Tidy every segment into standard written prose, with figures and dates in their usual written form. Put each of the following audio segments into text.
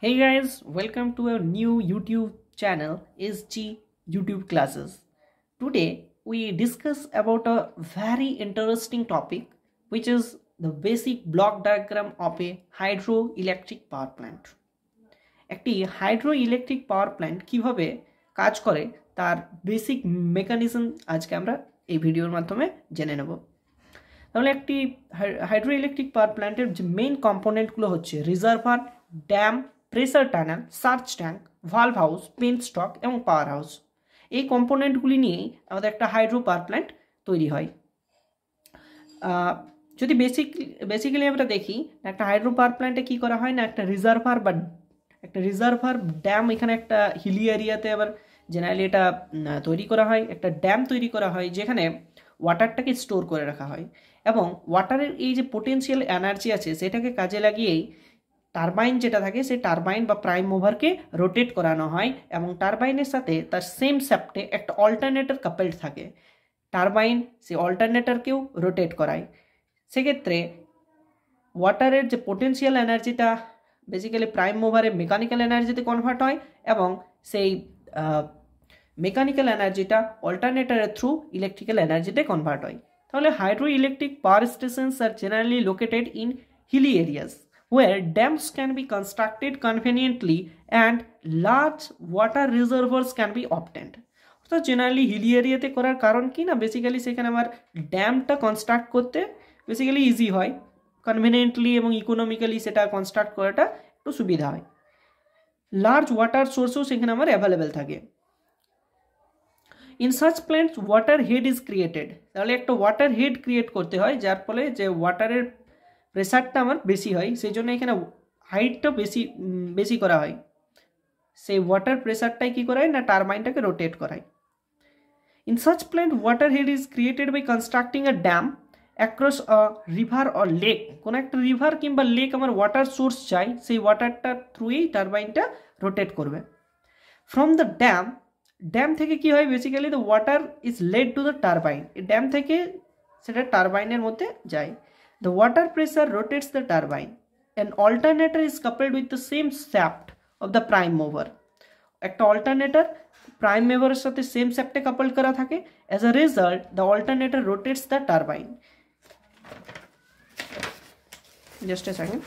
Hey guys, welcome to a new YouTube channel SG YouTube classes. Today we discuss about a very interesting topic which is the basic block diagram of a hydroelectric power plant. একটি hydroelectric power plant কিভাবে কাজ করে তার basic mechanism আজকে আমরা এই ভিডিওর মাধ্যমে জেনে নেব। তাহলে একটি হাইড্রোইলেকট্রিক পাওয়ার প্ল্যান্টের যে মেইন কম্পোনেন্টগুলো হচ্ছে reservoir, dam, pressure tunnel, surge tank, valve house, penstock এবং পাওয়ার হাউস। এই কম্পোনেন্টগুলি নিয়েই আমাদের একটা হাইড্রো পাওয়ার প্ল্যান্ট তৈরি হয়। যদি বেসিক্যালি আমরা দেখি একটা হাইড্রো পাওয়ার প্ল্যান্টে কী করা হয় না, একটা রিজার্ভার ড্যাম, এখানে একটা হিলি এরিয়াতে আবার জেনারেলি এটা তৈরি করা হয়। একটা ড্যাম তৈরি করা হয় যেখানে ওয়াটারটাকে স্টোর করে রাখা হয় এবং ওয়াটারের এই যে পোটেনশিয়াল এনার্জি আছে সেটাকে কাজে লাগিয়েই টারবাইন যেটা থাকে সেই টারবাইন বা প্রাইম মুভারকে রোটেট করানো হয় এবং টারবাইনের সাথে তার সেম শ্যাফটে একটা অল্টারনেটর কাপেলড থাকে। টারবাইন সেই অল্টারনেটরকেও রোটেট করায়। সেক্ষেত্রে ওয়াটারের যে পোটেনশিয়াল এনার্জিটা বেসিক্যালি প্রাইম মুভারে মেকানিক্যাল এনার্জিতে কনভার্ট হয় এবং সেই মেকানিক্যাল এনার্জিটা অল্টারনেটরের থ্রু ইলেকট্রিক্যাল এনার্জিতে কনভার্ট হয়। তাহলে hydro electric power stations are generally located in hilly areas where dams can be constructed conveniently and large water reservoirs can be obtained. অর্থাৎ জেনারেলি হিলি এরিয়াতে করার কারণ কি না, বেসিক্যালি সেখানে আমার ড্যামটা কনস্ট্রাক্ট করতে বেসিক্যালি ইজি হয়, কনভিনিয়েন্টলি এবং ইকোনমিক্যালি সেটা কনস্ট্রাক্ট করাটা একটু সুবিধা হয়। লার্জ ওয়াটার সোর্সও সেখানে আমার অ্যাভেলেবেল থাকে। In such plants water head is created. তাহলে একটা ওয়াটার হেড ক্রিয়েট করতে হয় যার ফলে যে ওয়াটারের প্রেসারটা আমার বেশি হয়, সেই জন্য এখানে হাইটটা বেশি করা হয়। সেই ওয়াটার প্রেসারটাই কী করায় না, টারবাইনটাকে রোটেট করায়। In such plant water head is created by constructing a dam across a river or lake. কোনো একটা রিভার কিংবা লেক আমার ওয়াটার সোর্স চাই, সেই ওয়াটারটার থ্রুই টারবাইনটা রোটেট করবে। ফ্রম দ্য ড্যাম থেকে কী হয়, basically the water is led to the turbine. এই ড্যাম থেকে সেটা টারবাইনের মধ্যে যায়। The water pressure rotates the turbine. An alternator is coupled with the same shaft of the prime mover. একটা alternator prime mover এর সাথে same shaft এ coupled করা থাকে. As a result, the alternator rotates the turbine. Just a second.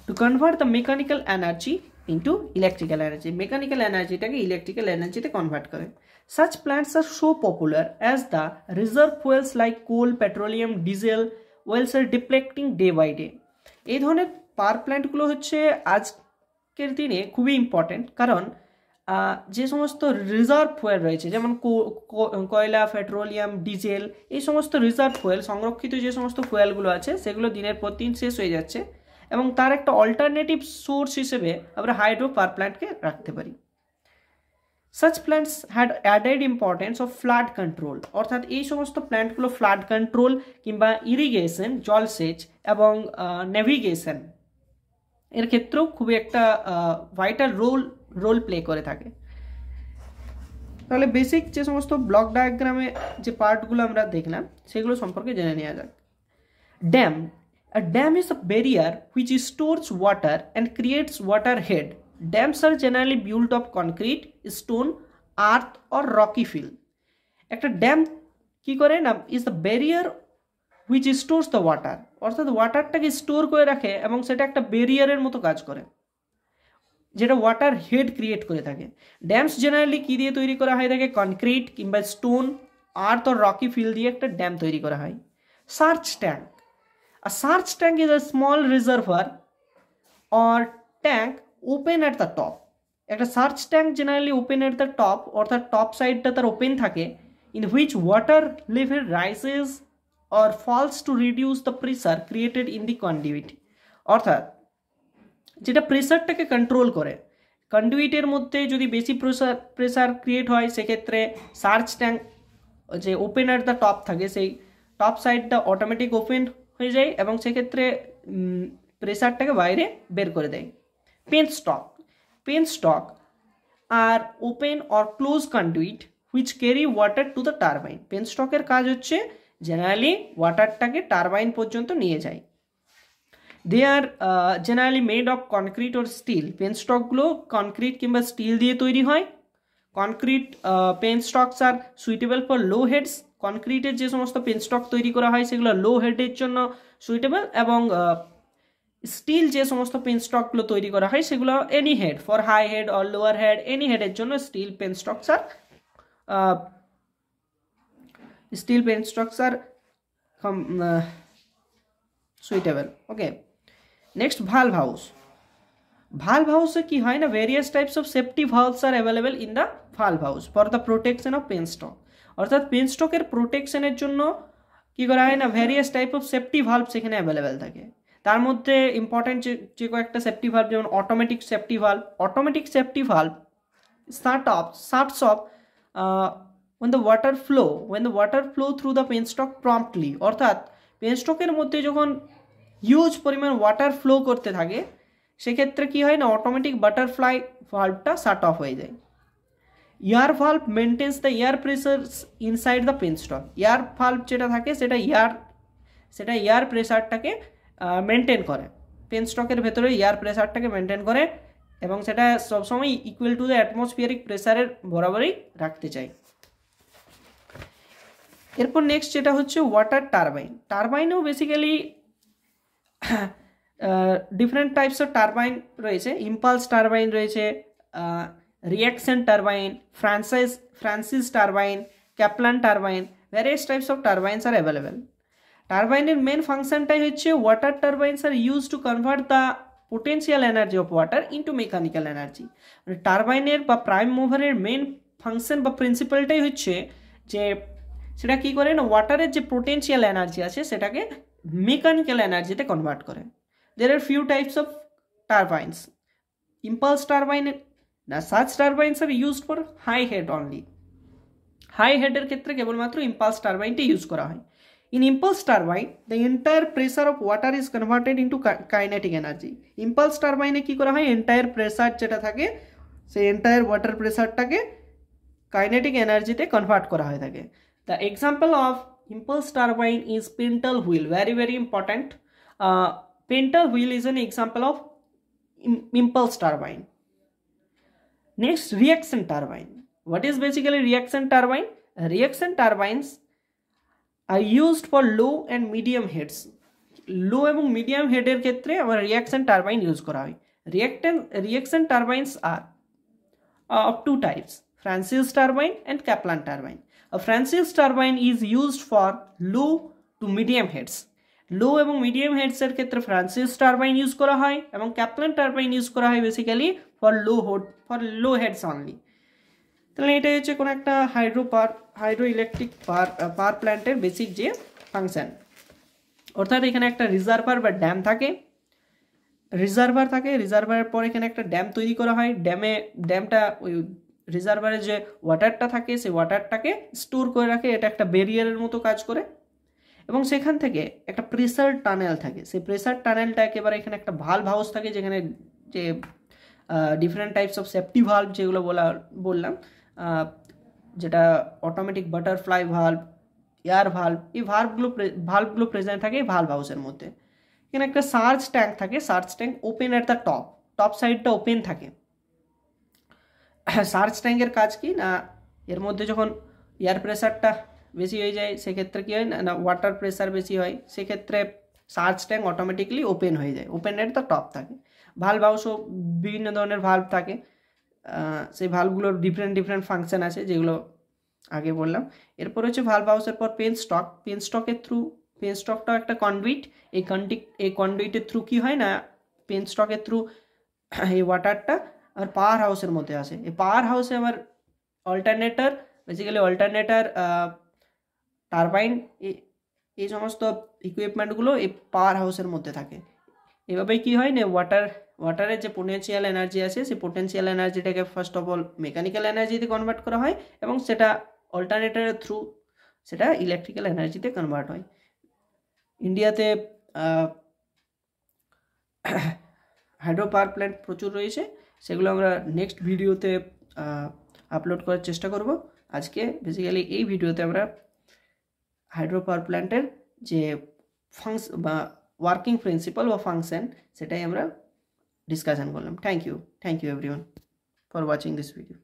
To convert the mechanical energy into electrical energy. Mechanical energy টাকে electrical energy তে convert করে। Such plants are so popular as the reserve fuels like coal, petroleum, diesel wells are depleting day by day. এই ধরনের পাওয়ার প্ল্যান্টগুলো হচ্ছে আজকের দিনে খুবই important, কারণ যে সমস্ত রিজার্ভ ফুয়েল রয়েছে যেমন কয়লা, পেট্রোলিয়াম, ডিজেল, এই সমস্ত রিজার্ভ ফুয়েল, সংরক্ষিত যে সমস্ত ফুয়েলগুলো আছে সেগুলো দিনের পর দিন শেষ হয়ে যাচ্ছে এবং তার একটা অল্টারনেটিভ সোর্স হিসেবে আমরা হাইড্রো পাওয়ার প্ল্যান্টকে রাখতে পারি। Such plants had added importance of flood control. অর্থাৎ এই সমস্ত প্ল্যান্টগুলো ফ্লাড কন্ট্রোল কিংবা ইরিগেশন, জলসেচ এবং নেভিগেশন এর ক্ষেত্রেও খুবই একটা ভাইটাল রোল প্লে করে থাকে। তাহলে বেসিক যে সমস্ত ব্লক ডায়াগ্রামে যে পার্টগুলো আমরা দেখলাম সেগুলো সম্পর্কে জেনে নেওয়া যাক। Dam. A dam is a barrier which stores water and creates water head. Dams are generally built of concrete, stone, earth or rocky fill. একটা ড্যাম কি করে না, is the barrier which stores the water. অর্থাৎ ওয়াটারটাকে store করে রাখে এবং সেটা একটা ব্যারিয়ারের মতো কাজ করে যেটা ওয়াটার হেড ক্রিয়েট করে থাকে। ড্যামস জেনারেলি কী দিয়ে তৈরি করা হয় থাকে, কনক্রিট কিংবা stone, earth or rocky fill দিয়ে একটা ড্যাম তৈরি করা হয়। Surge tank. A surge tank is a small reservoir or tank open at the top. একটা surge tank generally open at the top, অর্থাৎ টপ সাইডটা তার ওপেন থাকে, in which water level rises or falls to reduce the pressure created in the conduit. অর্থাৎ যেটা প্রেসারটাকে control করে। কন্ডুইটের মধ্যে যদি বেশি প্রেসার ক্রিয়েট হয় সেক্ষেত্রে সার্চ ট্যাঙ্ক যে ওপেন এট দ্য টপ থাকে সেই টপ সাইডটা অটোমেটিক ওপেন হয়ে যায় এবং সেক্ষেত্রে প্রেসারটাকে বাইরে বের করে দেয়। Penstock are open or close conduit which carry water to the turbine. পেনস্টকের কাজ হচ্ছে জেনারেলি ওয়াটারটাকে টারবাইন পর্যন্ত নিয়ে যায়। They are generally made of concrete or steel. পেন স্টকগুলো কনক্রিট কিংবা স্টিল দিয়ে তৈরি হয়। Concrete penstocks are suitable for low heads. কনক্রিটের যে সমস্ত পেন স্টক তৈরি করা হয় সেগুলো লো হেডের জন্য সুইটেবল, এবং স্টিল যে সমস্ত পেন স্টকগুলো তৈরি করা হয় সেগুলো any head, for high head or lower head, any হেডের জন্য steel penstocks are suitable. Okay, next valve house. Valve হাউসে কি হয় না, various types of safety valves are available in the valve house for the protection of penstock. অর্থাৎ পেন স্টকের প্রোটেকশনের জন্য কি করা হয় না, various type of safety valve সেখানে অ্যাভেলেবেল থাকে। তার মধ্যে ইম্পর্টেন্ট যে কয়েকটা সেফটি ভালভ, যেমন automatic safety valve. Automatic safety valve starts off when the water flow through the penstock promptly। অর্থাৎ পেনস্টকের মধ্যে যখন হিউজ পরিমাণ ওয়াটার ফ্লো করতে থাকে সেক্ষেত্রে কি হয় না, অটোমেটিক বাটারফ্লাই ভালভটা শাট অফ হয়ে যায়। Air valve maintains the air pressure inside the penstock. Air valve যেটা থাকে সেটা এয়ার প্রেসারটাকে মেনটেন করে, পেনস্টকের ভেতরে এয়ার প্রেসারটাকে মেনটেন করে, এবং সেটা সবসময় ইকুয়াল টু দ্য অ্যাটমসফিয়ারিক প্রেসারের বরাবরই রাখতে চাই। এরপর নেক্সট যেটা হচ্ছে ওয়াটার টারবাইন। টারবাইনেও basically different types of turbine রয়েছে। ইম্পালস টারবাইন রয়েছে, reaction turbine, Francis turbine, Kaplan turbine. Various types of turbines are available. টারবাইনের মেন ফাংশনটাই হচ্ছে water turbines are use to convert the potential energy of water into mechanical energy. মানে টারবাইনের বা prime মুভারের main function বা প্রিন্সিপালটাই হচ্ছে যে সেটা কী করে না, ওয়াটারের যে পোটেন্সিয়াল এনার্জি আছে সেটাকে মেকানিক্যাল এনার্জিতে কনভার্ট করে। There are few types of turbines. Impulse turbine না, such turbines are used for high head only. High হেডের ক্ষেত্রে কেবলমাত্র ইম্পালস টারবাইনটি ইউজ করা হয়। In impulse turbine, the entire pressure of water is converted into kinetic energy. Impulse turbine কি করা হয়, entire pressure যেটা থাকে সেই entire water প্রেসারটাকে কাইনেটিক এনার্জিতে কনভার্ট করা হয়ে থাকে। The example of impulse turbine is Pintle wheel, very important. Pintle wheel is an example of impulse turbine. Next, reaction turbine. What is basically reaction turbine? Reaction turbines are used for low and medium heads. লো এবং medium হেডের ক্ষেত্রে আমার reaction turbine use করা হয়। Reaction turbines are of two types, Francis turbine and Kaplan turbine. A Francis turbine is used for low to medium heads. লো এবং medium হেডসের ক্ষেত্রে Francis turbine use করা হয়, এবং ক্যাপলান টারবাইন ইউজ করা হয় basically for low heads only. তাহলে এটাই হচ্ছে কোনো একটা হাইড্রো ইলেকট্রিক পাওয়ার প্ল্যান্টের বেসিক যে ফাংশন। অর্থাৎ এখানে একটা রিজার্ভার বা ড্যাম থাকে, রিজার্ভারের পর এখানে একটা ড্যাম তৈরি করা হয়। ড্যামটা ওই রিজার্ভারে যে ওয়াটারটা থাকে সেই ওয়াটারটাকে স্টোর করে রাখে, এটা একটা ব্যারিয়ারের মতো কাজ করে। এবং সেখান থেকে একটা প্রেসার টানেল থাকে, সেই প্রেসার টানেলটা একেবারে এখানে একটা ভালভ হাউস থাকে, যেখানে যে different types of safety valve যেগুলো বললাম, যেটা automatic butterfly valve, air valve, এই ভালভগুলো প্রেজেন্ট থাকে এই ভালভ হাউসের মধ্যে। এখানে একটা সার্চ ট্যাঙ্ক থাকে, search tank open at the top সাইডটা ওপেন থাকে। সার্চ ট্যাঙ্কের কাজ কি না, এর মধ্যে যখন এয়ার প্রেসারটা বেশি হয়ে যায় সেক্ষেত্রে কী হয় না, ওয়াটার প্রেসার বেশি হয়, সেক্ষেত্রে সার্চ ট্যাঙ্ক অটোমেটিকলি ওপেন হয়ে যায়, ওপেন অ্যাট দ্য টপ থাকে। ভালভ হাউসও বিভিন্ন ধরনের ভালভ থাকে, সেই ভালভগুলোর ডিফারেন্ট ফাংশন আছে যেগুলো আগে বললাম। এরপর হচ্ছে ভালভ হাউসের পর পেন স্টকটাও একটা কন্ডুইট। এই কন্ডুইটের থ্রু কী হয় না, পেন স্টকের থ্রু এই ওয়াটারটা আর পাওয়ার হাউসের মধ্যে আসে। এই পাওয়ার হাউসে আবার অল্টারনেটর টারবাইন, এই সমস্ত ইকুইপমেন্টগুলো এই পাওয়ার হাউসের মধ্যে থাকে। এভাবেই কী হয় না, ওয়াটারের যে পোটেনশিয়াল এনার্জি আছে সেই পোটেনশিয়াল এনার্জিটাকে ফার্স্ট অফ অল মেকানিক্যাল এনার্জিতে কনভার্ট করা হয়, এবং সেটা অল্টারনেটরের থ্রু সেটা ইলেকট্রিক্যাল এনার্জিতে কনভার্ট হয়। ইন্ডিয়াতে হাইড্রো পাওয়ার প্ল্যান্ট প্রচুর রয়েছে, সেগুলো আমরা নেক্সট ভিডিওতে আপলোড করার চেষ্টা করব। আজকে বেসিক্যালি এই ভিডিওতে আমরা হাইড্রো পাওয়ার প্ল্যান্টের যে বা ওয়ার্কিং প্রিন্সিপাল বা ফাংশন সেটাই আমরা ডিসকাশন করলাম। Thank you everyone for watching this video.